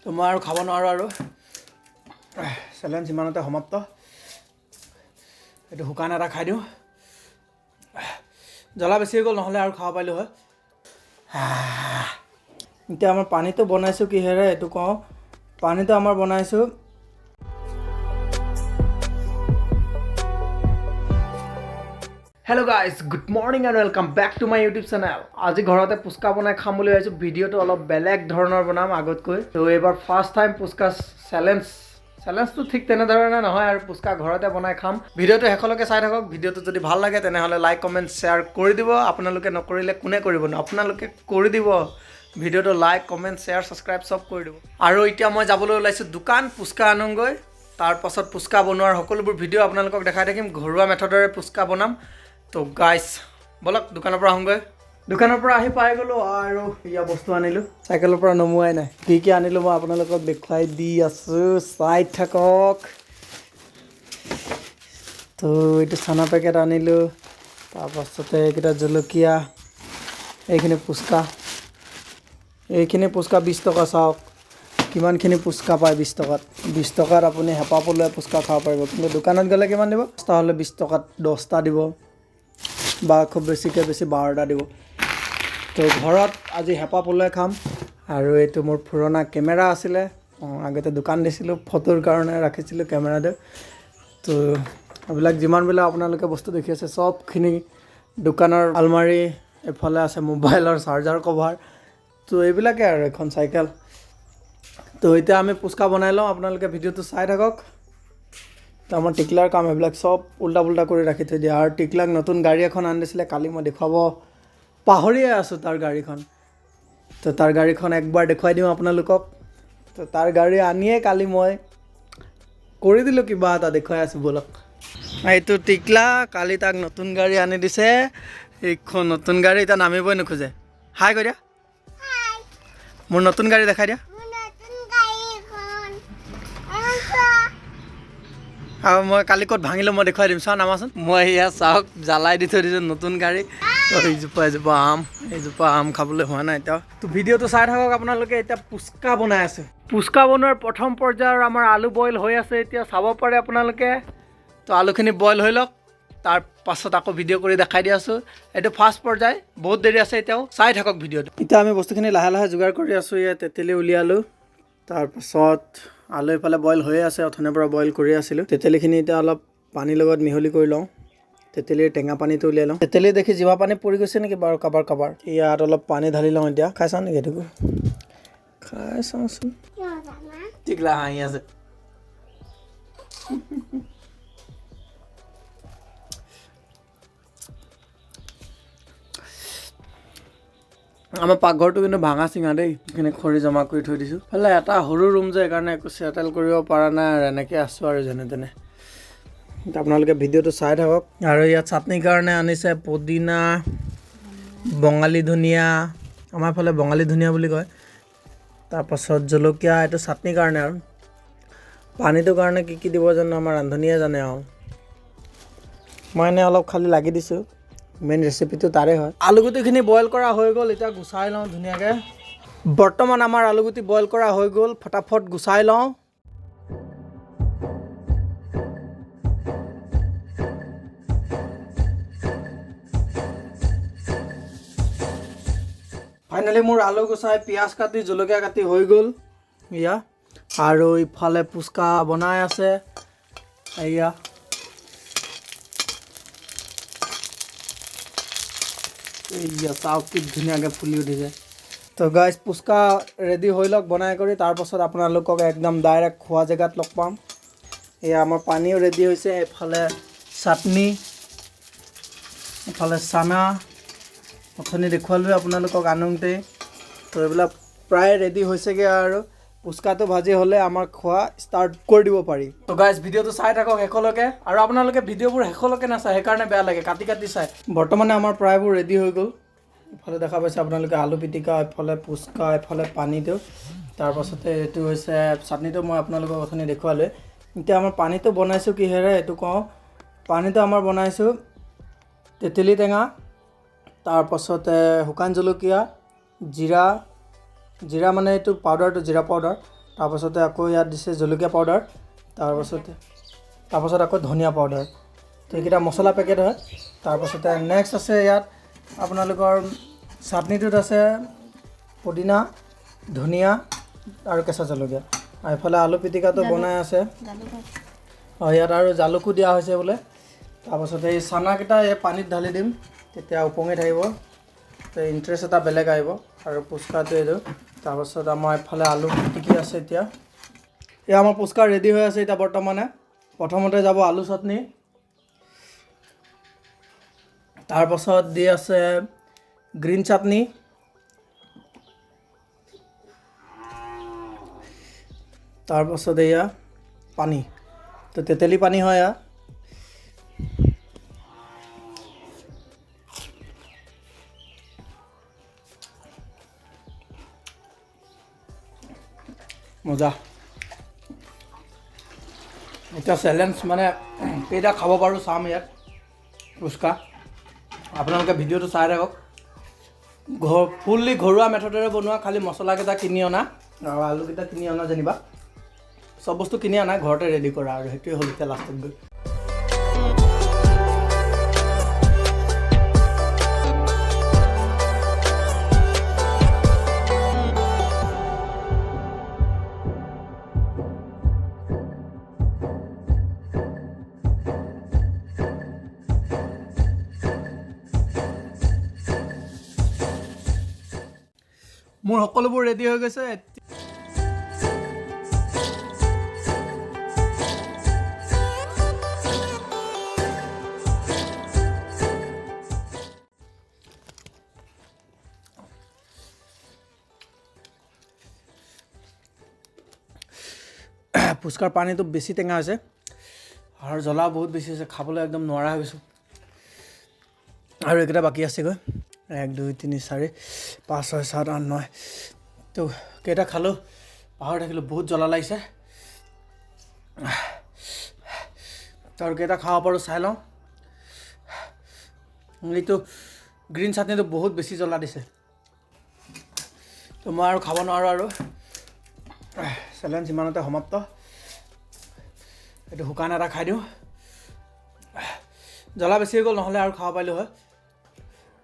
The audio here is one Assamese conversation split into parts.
তো মই আৰু খাব নোৱাৰোঁ আৰু চেলেঞ্জ ইমানতে সমাপ্ত এইটো শুকান এটা খাই দিওঁ জ্বলা বেছি হৈ গ'ল নহ'লে আৰু খাব পাৰিলোঁ হয় এতিয়া আমাৰ পানীটো বনাইছোঁ কিহেৰে এইটো কওঁ পানীটো আমাৰ বনাইছোঁ hello' guys good morning and welcome back to my YouTube channel আজি ঘৰতে পুচকা বনাই খাম বুলি ভাবিছোঁ ভিডিঅ'টো অলপ বেলেগ ধৰণৰ বনাম আগতকৈ তো এইবাৰ ফাৰ্ষ্ট টাইম পুচকা চেলেঞ্জটো ঠিক তেনেধৰণে নহয় আৰু পুচকা ঘৰতে বনাই খাম ভিডিঅ'টো শেষলৈকে চাই থাকক ভিডিঅ'টো যদি ভাল লাগে তেনেহ'লে লাইক কমেণ্ট শ্বেয়াৰ কৰি দিব আপোনালোকে নকৰিলে কোনে কৰিব ন আপোনালোকে কৰি দিব ভিডিঅ'টো লাইক কমেণ্ট শ্বেয়াৰ ছাবস্ক্ৰাইব চব কৰি দিব আৰু এতিয়া মই যাবলৈ ওলাইছোঁ দোকান পুচকা আনোগৈ তাৰপাছত পুচকা বনোৱাৰ সকলোবোৰ ভিডিঅ' আপোনালোকক দেখাই থাকিম ঘৰুৱা মেথডেৰে পুচকা বনাম তো গাইজ বলক দোকানৰ পৰা আহোঁগৈ দোকানৰ পৰা আহি পাই গ'লোঁ আৰু ইয়া বস্তু আনিলোঁ চাইকেলৰ পৰা নমোৱাই নাই কি আনিলোঁ মই আপোনালোকক দেখুৱাই দি আছোঁ চাই থাকক তো এইটো চানা পেকেট আনিলোঁ তাৰপাছতে এইকেইটা জলকীয়া এইখিনি পুচকা 20 টকা চাওক কিমানখিনি পুচকা পায় 20 টকাত 20 টকাত আপুনি হেঁপা পলোৱাই পুচকা খাব পাৰিব কিন্তু দোকানত গ'লে কিমান দিব 10টা হ'লে 20 টকাত 10টা দিব বা খুব বেছিকৈ বেছি 12টা দিব তো ঘৰত আজি হেঁপা পলোৱাই খাম আৰু এইটো মোৰ পুৰণা কেমেৰা আছিলে আগতে দোকান দিছিলোঁ ফটোৰ কাৰণে ৰাখিছিলোঁ কেমেৰাটো তো এইবিলাক যিমানবিলাক আপোনালোকে বস্তু দেখি আছে চবখিনি দোকানৰ আলমাৰী এফালে আছে মোবাইলৰ চাৰ্জাৰ কভাৰ তো এইবিলাকে আৰু এখন চাইকেল তো এতিয়া আমি পুচকা বনাই লওঁ আপোনালোকে ভিডিঅ'টো চাই থাকক তো আমাৰ টিকলাৰ কাম এইবিলাক চব উল্টা পুল্টা কৰি ৰাখি থৈ দিয়ে আৰু টিকলাক নতুন গাড়ী এখন আনি দিছিলে কালি মই দেখুৱাব পাহৰিয়ে আছোঁ তাৰ গাড়ীখন তো তাৰ গাড়ীখন একবাৰ দেখুৱাই দিওঁ আপোনালোকক তো তাৰ গাড়ী আনিয়ে কালি মই কৰি দিলোঁ কিবা এটা দেখুৱাই আছোঁ বলক এইটো টিকলা কালি তাক নতুন গাড়ী আনি দিছে এইখন নতুন গাড়ী এতিয়া নামিবই নোখোজে হাই কৈ দিয়া মোৰ নতুন গাড়ী দেখাই দিয়া আৰু মই কালি ক'ত ভাঙিলোঁ মই দেখুৱাই দিম চাওঁ নামাচোন মই এয়া চাওক জ্বালাই দি থৈ দিছোঁ নতুন গাড়ী তো এইজোপা আম খাবলৈ হোৱা নাই এতিয়া তো ভিডিঅ'টো চাই থাকক আপোনালোকে এতিয়া পুচকা বনাই আছে পুচকা বনোৱাৰ প্ৰথম পৰ্যায়ৰ আমাৰ আলু বইল হৈ আছে এতিয়া চাব পাৰে আপোনালোকে তো আলুখিনি বইল হৈ লওক তাৰ পাছত আকৌ ভিডিঅ' কৰি দেখাই দি আছোঁ এইটো ফাৰ্ষ্ট পৰ্যায় বহুত দেৰি আছে এতিয়াও চাই থাকক ভিডিঅ'টো এতিয়া আমি বস্তুখিনি লাহে লাহে যোগাৰ কৰি আছোঁ ইয়াত তেতেলী উলিয়ালোঁ তাৰপাছত আলু এইফালে বইল হৈয়ে আছে অথনিৰ পৰা বইল কৰি আছিলোঁ তেতেলীখিনি এতিয়া অলপ পানীৰ লগত মিহলি কৰি লওঁ তেতেলীৰ টেঙা পানীটো উলিয়াই লওঁ তেতেলী দেখি জিভা পানী পৰি গৈছে নেকি বাৰু কাবাৰ ইয়াত অলপ পানী ঢালি লওঁ এতিয়া খাই চাওঁ নেকি এইটোকো খাই চাওঁচোন টিকলা হাঁহি আছে আমাৰ পাকঘৰটো কিন্তু ভাঙা চিঙা দেই সেইখিনি খৰি জমা কৰি থৈ দিছোঁ হ'লে এটা সৰু ৰুম যে সেইকাৰণে একো চেটেল কৰিব পৰা নাই আৰু এনেকৈ আছোঁ আৰু যেনে তেনে আপোনালোকে ভিডিঅ'টো চাই থাকক আৰু ইয়াত চাটনিৰ কাৰণে আনিছে পদিনা বঙালী ধনিয়া আমাৰ ফালে বঙালী ধনিয়া বুলি কয় তাৰপাছত জলকীয়া এইটো চাটনিৰ কাৰণে আৰু পানীটোৰ কাৰণে কি দিব জানো আমাৰ ৰান্ধনীয়ে জানে আৰু মই এনেই অলপ খালি লাগি দিছোঁ মেইন ৰেচিপিটো তাৰে হয় আলুগুটিখিনি বইল কৰা হৈ গ'ল এতিয়া গুচাই লওঁ ধুনীয়াকৈ বৰ্তমান আমাৰ আলুগুটি বইল কৰা হৈ গ'ল ফটাফট গুচাই লওঁ ফাইনেলি মোৰ আলু গুচাই পিঁয়াজ কাটি জলকীয়া কাটি হৈ গ'ল এয়া আৰু ইফালে পুচকা বনাই আছে এয়া এইয়া চাওক কি ধুনীয়াকৈ ফুলি উঠিছে তো গাইজ পুচকা ৰেডি হৈ লওক বনাই কৰি তাৰপাছত আপোনালোকক একদম ডাইৰেক্ট খোৱা জেগাত লগ পাম এয়া আমাৰ পানীও ৰেডি হৈছে এফালে চাটনি এফালে চানা অথনি দেখুৱালোৱে আপোনালোকক আনোতে তো এইবিলাক প্ৰায় ৰেডি হৈছেগৈ আৰু পুচকাটো ভাজি হ'লে আমাৰ খোৱা ষ্টাৰ্ট কৰি দিব পাৰি তো গাইজ ভিডিঅ'টো চাই থাকক শেষলৈকে আৰু আপোনালোকে ভিডিঅ'বোৰ শেষলৈকে নাচায় সেইকাৰণে বেয়া লাগে কাটি চাই বৰ্তমানে আমাৰ প্ৰায়বোৰ ৰেডি হৈ গ'ল ইফালে দেখা পাইছে আপোনালোকে আলু পিটিকা এফালে পুচকা এফালে পানীটো তাৰপাছতে এইটো হৈছে চাটনিটো মই আপোনালোকক অথনি দেখুৱালোৱে এতিয়া আমাৰ পানীটো বনাইছোঁ কিহেৰে এইটো কওঁ পানীটো আমাৰ বনাইছোঁ তেতেলী টেঙা তাৰপাছতে শুকান জলকীয়া জিৰা মানে এইটো পাউডাৰটো জিৰা পাউডাৰ তাৰপাছতে আকৌ ইয়াত দিছে জলকীয়া পাউডাৰ, তাৰপাছত আকৌ ধনিয়া পাউডাৰ। তো এইকেইটা মছলা পেকেট হয়। তাৰপাছতে নেক্সট আছে ইয়াত আপোনালোকৰ চাটনিটোত আছে পুদিনা, ধনিয়া আৰু কেঁচা জলকীয়া। আৰু এইফালে আলু পিটিকাটো বনাই আছে। ইয়াত আৰু জালুকো দিয়া হৈছে বোলে। তাৰপাছতে এই চানাকেইটা এই পানীত ঢালি দিম, তেতিয়া উপঙি থাকিব, তো ইণ্টাৰেষ্ট এটা বেলেগ আহিব। আৰু পুচকাটো এইটো। তাৰপাছত আমাৰ এইফালে আলু পিটিকি আছে এতিয়া। এয়া আমাৰ পুচকা ৰেডি হৈ আছে এতিয়া বৰ্তমানে। প্ৰথমতে যাব আলু চাটনি, তাৰপাছত দি আছে গ্ৰীণ চাটনি, তাৰপাছত এয়া পানী, তো তেতেলী পানী হয় এয়া। মজা। এতিয়া চেলেঞ্জ মানে কেইটা খাব পাৰোঁ চাম ইয়াত পুচকা। আপোনালোকে ভিডিঅ'টো চাই থাকক। ফুল্লি ঘৰুৱা মেথডেৰে বনোৱা, খালি মছলাকেইটা কিনি অনা আৰু আলুকেইটা কিনি অনা যেনিবা। চব বস্তু কিনি অনা, ঘৰতে ৰেডি কৰা, আৰু সেইটোৱে হ'ল এতিয়া লাষ্টত গৈ। মোৰ সকলোবোৰ ৰেডি হৈ গৈছে। পুচকাৰ পানীটো বেছি টেঙা হৈছে আৰু জ্বলাও বহুত বেছি হৈছে, খাবলৈ একদম নোৱাৰা হৈ গৈছোঁ। আৰু এইকেইটা বাকী আছেগৈ, 1 2 3 4 5 6 7 8 9। তো কেইটা খালোঁ পাহৰি থাকিলোঁ, বহুত জ্বলা লাগিছে। তো আৰু কেইটা খাব পাৰোঁ চাই লওঁ। এইটো গ্ৰীণ চাটনিটো বহুত বেছি জ্বলা দিছে, তো মই আৰু খাব নোৱাৰোঁ। আৰু চেলেঞ্জ ইমানতে সমাপ্ত। এইটো শুকান এটা খাই দিওঁ। জ্বলা বেছি হৈ গ'ল, নহ'লে আৰু খাব পাৰিলোঁ হয়।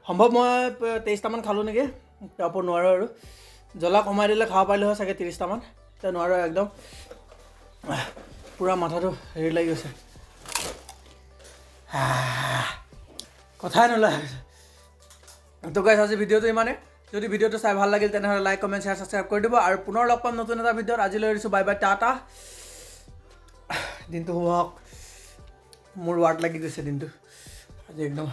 সম্ভৱ মই 23টামান খালোঁ নেকি, তাৰ ওপৰত নোৱাৰোঁ। আৰু জ্বলা কমাই দিলে খাব পাৰিলোঁ হয় চাগে 30টামান, এতিয়া নোৱাৰোঁ একদম। পূৰা মাথাটো হেৰি লাগি গৈছে, কথাই নোলায়। তো গাইছ, আজি ভিডিঅ'টো ইমানেই। যদি ভিডিঅ'টো চাই ভাল লাগিল তেনেহ'লে লাইক, কমেণ্ট, শ্বেয়াৰ, ছাবস্ক্ৰাইব কৰি দিব। আৰু পুনৰ লগ পাম নতুন এটা ভিডিঅ'ত। আজিলৈ এৰিছোঁ, বাই বাই, টাটা। দিনটো শুভ হওক। মোৰ ৱাৰ্ড লাগি গৈছে দিনটো আজি একদম।